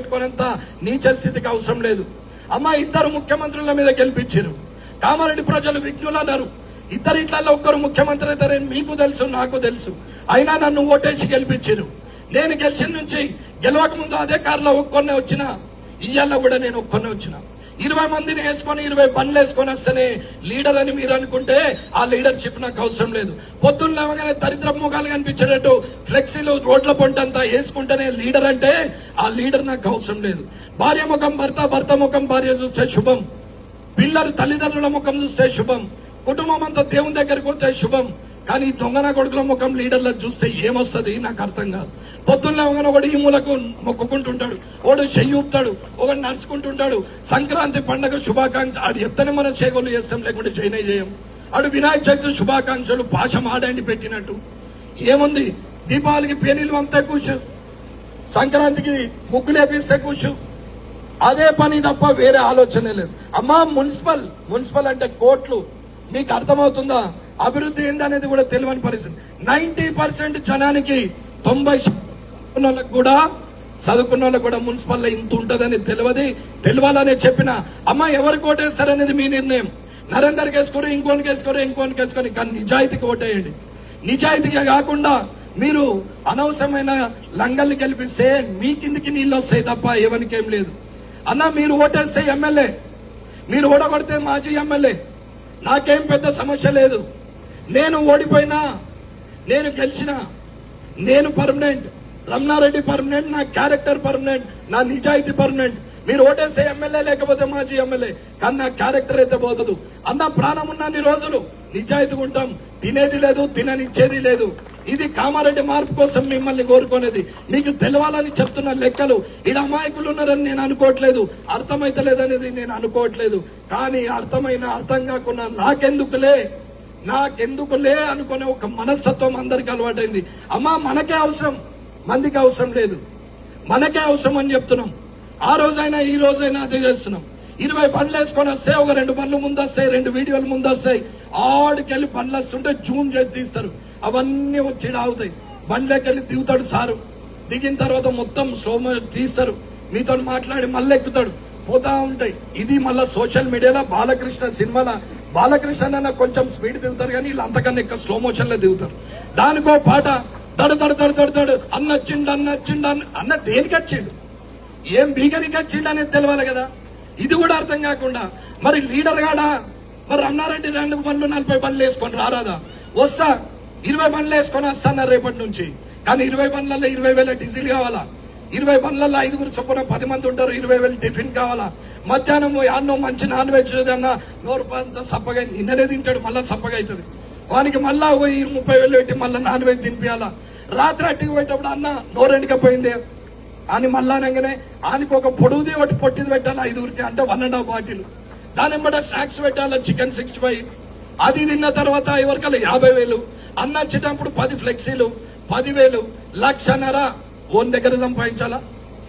పెట్టుకునేంత నీచ స్థితికి అవసరం లేదు. అమ్మ, ఇద్దరు ముఖ్యమంత్రుల మీద గెలిపించారు. కామారెడ్డి ప్రజలు విఘ్నులు అన్నారు. ఇద్దరిట్లలో ఒక్కరు ముఖ్యమంత్రి అవుతారని మీకు తెలుసు, నాకు తెలుసు. అయినా నన్ను ఓటేసి గెలిపించారు. నేను గెలిచిన నుంచి గెలవక ముందు అదే కారులో ఒక్కొన్నే వచ్చిన, ఇయ్యాల కూడా నేను ఒక్కొన్నే వచ్చిన. 20 మందిని వేసుకొని 20 బండ్లు వేసుకొని వస్తేనే లీడర్ అని మీరు అనుకుంటే ఆ లీడర్షిప్ నాకు అవసరం లేదు. పొద్దున్న లేవగానే దరిద్ర ముఖాలు కనిపించేటట్టు ఫ్లెక్సీలు రోడ్ల పొంటంతా వేసుకుంటేనే లీడర్ అంటే ఆ లీడర్ నాకు అవసరం లేదు. భార్య ముఖం భర్త, భర్త ముఖం భార్య చూస్తే శుభం. పిల్లలు తల్లిదండ్రుల ముఖం చూస్తే శుభం. కుటుంబం అంతా దేవుని దగ్గరికి వస్తే శుభం. కానీ దొంగన కొడుకుల ముఖం లీడర్లకు చూస్తే ఏమొస్తుంది నాకు అర్థం కాదు. పొద్దున్న ఒకడు ఈ మూలకు మొక్కుకుంటుంటాడు, ఒకడు చెయ్యి ఊపుతాడు, ఒకడు నడుచుకుంటుంటాడు. సంక్రాంతి పండుగ శుభాకాంక్ష ఆడు ఎత్తనే మనం చేగోలు చేస్తాం, లేకుంటే చేయనే చేయం. ఆడు వినాయక చవితి శుభాకాంక్షలు భాష మాడండి పెట్టినట్టు ఏముంది. దీపావళికి పేనీలు అంతే కూర్చు, సంక్రాంతికి ముగ్గులేపిస్తే కూర్చు. అదే పని తప్ప వేరే ఆలోచనే లేదు. అమ్మా, మున్సిపల్ అంటే కోట్లు. మీకు అర్థమవుతుందా? అభివృద్ధి ఏందనేది కూడా తెలియని పరిస్థితి. 90% జనానికి 90% కూడా చదువుకున్న వాళ్ళకు కూడా మున్సిపల్ ఇంత ఉంటుందని తెలియాలనే చెప్పిన. అమ్మ, ఎవరు కోటేస్తారనేది మీ నిర్ణయం. నరేందర్కి వేసుకోరు, ఇంకోనికి వేసుకొని కానీ నిజాయితీకి ఓటేయండి. నిజాయితీగా కాకుండా మీరు అనవసరమైన లంగల్ని గెలిపిస్తే మీ కిందికి నీళ్ళు వస్తాయి తప్ప ఎవరికేం లేదు. అన్న, మీరు ఓటేస్తే ఎమ్మెల్యే, మీరు ఓడగొడితే మాజీ ఎమ్మెల్యే, నాకేం పెద్ద సమస్య లేదు. నేను ఓడిపోయినా, నేను గెలిచినా, నేను పర్మనెంట్. రమణారెడ్డి పర్మనెంట్, నా క్యారెక్టర్ పర్మనెంట్, నా నిజాయితీ పర్మనెంట్. మీరు ఓటేస్తే ఎమ్మెల్యే, లేకపోతే మాజీ ఎమ్మెల్యే, కానీ నా క్యారెక్టర్ అయితే పోతుంది. అన్న, ప్రాణం ఉన్నన్ని రోజులు నిజాయితీగా ఉంటాం. తినేది లేదు, తిననిచ్చేది లేదు. ఇది కామారెడ్డి మార్పు కోసం మిమ్మల్ని కోరుకునేది. మీకు తెలవాలని చెప్తున్న లెక్కలు. ఈడ అమాయకులు ఉన్నారని నేను అనుకోవట్లేదు, అర్థమైతలేదనేది నేను అనుకోవట్లేదు. కానీ అర్థమైన అర్థం కాకుండా నాకెందుకులే అనుకునే ఒక మనస్తత్వం అందరికీ అలవాటైంది. అమ్మా, మనకే అవసరం, మందికి అవసరం లేదు. మనకే అవసరం అని చెప్తున్నాం. ఆ రోజైనా ఈ రోజైనా అదే చేస్తున్నాం. 20 బండ్లు వేసుకొని వస్తే ఒక 2 బండ్లు ముందు వస్తాయి, 2 వీడియోలు ముందు వస్తాయి. ఆడికెళ్ళి బండ్లు వస్తుంటే జూమ్ చేసి తీస్తారు. అవన్నీ వచ్చి ఆగుతాయి. బండ్లకెళ్ళి దిగుతాడు సారు. దిగిన తర్వాత మొత్తం స్లోమో తీస్తారు. మీతో మాట్లాడి మళ్ళీ ఎక్కుతాడు. పోతా ఉంటాయి. ఇది మళ్ళా సోషల్ మీడియాలో బాలకృష్ణ సినిమాలో బాలకృష్ణ కొంచెం స్పీడ్ దిగుతారు, కానీ వీళ్ళు అంతకన్నా ఎక్కువ స్లో మోషన్ లో దిగుతారు. దానికో పాట దడు అన్నొచ్చిండు అన్న దేనికి వచ్చిండు, ఏం బీగనికి వచ్చిండు అనేది తెలియాలి కదా. ఇది కూడా అర్థం కాకుండా మరి లీడర్ గాడా, మరి రమణారెడ్డి 2 బండ్లు 40 బండ్లు వేసుకొని రారాదా? వస్తా, 20 బండ్లు వేసుకొని వస్తాన్నారు రేపటి నుంచి. కానీ 20 బండ్లలో 20,000 డీజిల్ కావాలా? 20 బండ్లలో 5 చొప్పున 10 మంది ఉంటారు, 20,000 టిఫిన్ కావాలా? మధ్యాహ్నం అన్నో మంచి నాన్ వెజ్ అన్నా నోరు అంతా సప్పగా నిన్ననే తింటాడు, మళ్ళా సప్పగా అవుతుంది. వానికి మళ్ళా 30,000 పెట్టి మళ్ళా నాన్ వెజ్ తినిపించాలా? రాత్రి అట్టికి పోయేటప్పుడు అన్న నోరెండుకపోయింది అని మళ్ళా అనగానే ఆయనకు ఒక పొడుగుది ఒకటి పొట్టిది పెట్టాలి 5 అంటే 1.5 బాటిల్. దాని వెంబడ స్నాక్స్ పెట్టాలి, చికెన్ 65. అది తిన్న తర్వాత ఎవరికల్లా 50,000. అన్న వచ్చేటప్పుడు 10 ఫ్లెక్సీలు, 10,000, 1,00,000 ఓన్ దగ్గర సంపాదించాలా?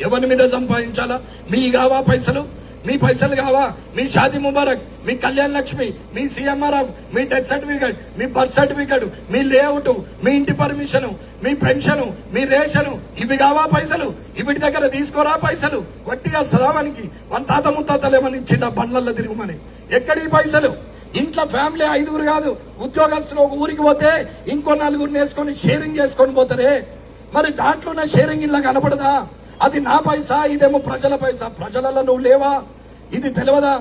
ఎవరి మీద సంపాదించాలా? మీ కావా పైసలు? మీ పైసలు కావా? మీ షాదీ ముబారక్, మీ కళ్యాణ లక్ష్మి, మీ సీఎంఆర్ఎఫ్, మీ డెత్ సర్టిఫికేట్, మీ బర్త్ సర్టిఫికేట్, మీ లేఅవుట్, మీ ఇంటి పర్మిషన్, మీ పెన్షన్, మీ రేషన్, ఇవి కావా పైసలు? ఇవిటి దగ్గర తీసుకోరా పైసలు? గట్టిగా సదావానికి 1 తాత ముత్తాతలు ఏమని ఇచ్చిండ బండ్లల్లో తిరుగుమని. ఎక్కడి పైసలు? ఇంట్లో ఫ్యామిలీ 5 కాదు, ఉద్యోగస్తులు ఒక ఊరికి పోతే ఇంకో 4 వేసుకొని షేరింగ్ చేసుకొని పోతారే. మరి దాంట్లోనే షేరింగ్ ఇలా కనపడదా? అది నా పైసా, ఇదేమో ప్రజల పైసా. ప్రజలలో నువ్వు లేవా? ఇది తెలియదా?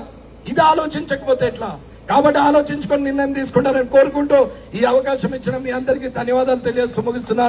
ఇది ఆలోచించకపోతే ఎట్లా? కాబట్టి ఆలోచించుకొని నిర్ణయం తీసుకుంటారని కోరుకుంటూ ఈ అవకాశం ఇచ్చిన మీ అందరికీ ధన్యవాదాలు తెలియజేస్తూ ముగిస్తున్నాను.